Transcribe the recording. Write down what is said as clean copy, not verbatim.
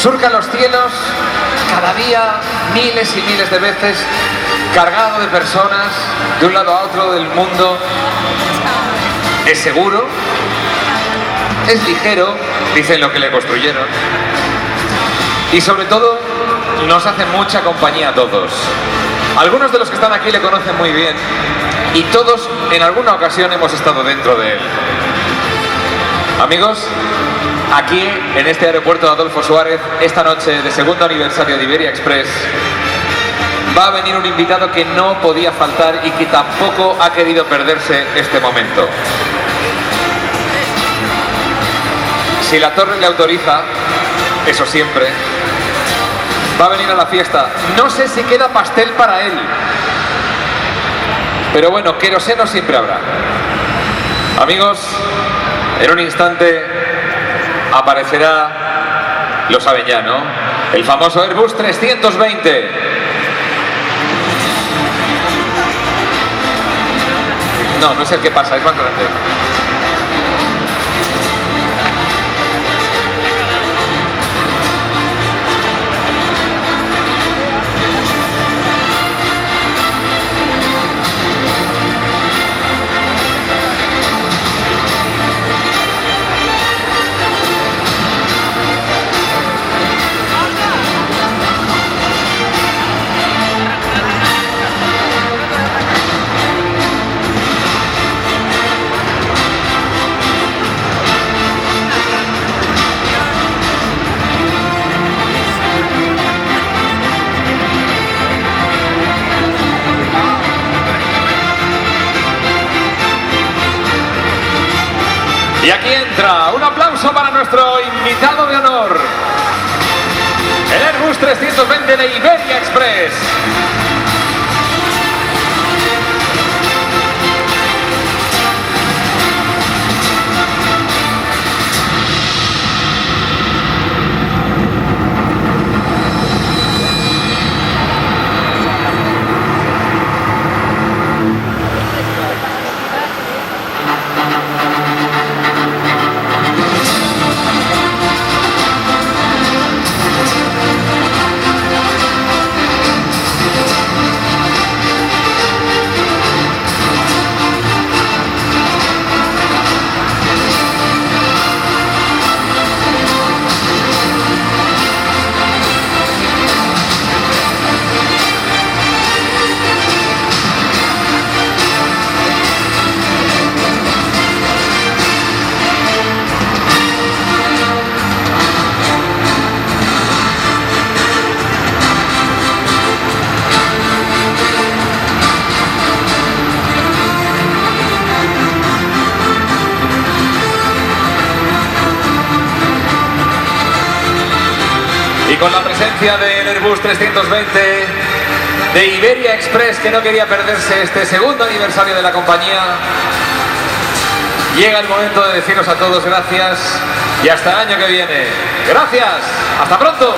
surca los cielos cada día miles y miles de veces, cargado de personas de un lado a otro del mundo. Es seguro, es ligero, dicen lo que le construyeron, y sobre todo nos hace mucha compañía a todos. Algunos de los que están aquí le conocen muy bien y todos en alguna ocasión hemos estado dentro de él. Amigos, aquí en este aeropuerto de Adolfo Suárez, esta noche de segundo aniversario de Iberia Express, va a venir un invitado que no podía faltar y que tampoco ha querido perderse este momento. Si la torre le autoriza, eso siempre, va a venir a la fiesta. No sé si queda pastel para él, pero bueno, queroseno siempre habrá. Amigos, en un instante aparecerá, lo saben ya, ¿no?, el famoso Airbus 320. No, no es el que pasa, es más grande. Y aquí entra, un aplauso para nuestro invitado de honor, el Airbus 320 de Iberia Express. Y con la presencia del Airbus 320 de Iberia Express, que no quería perderse este segundo aniversario de la compañía, llega el momento de deciros a todos gracias y hasta el año que viene. Gracias, hasta pronto.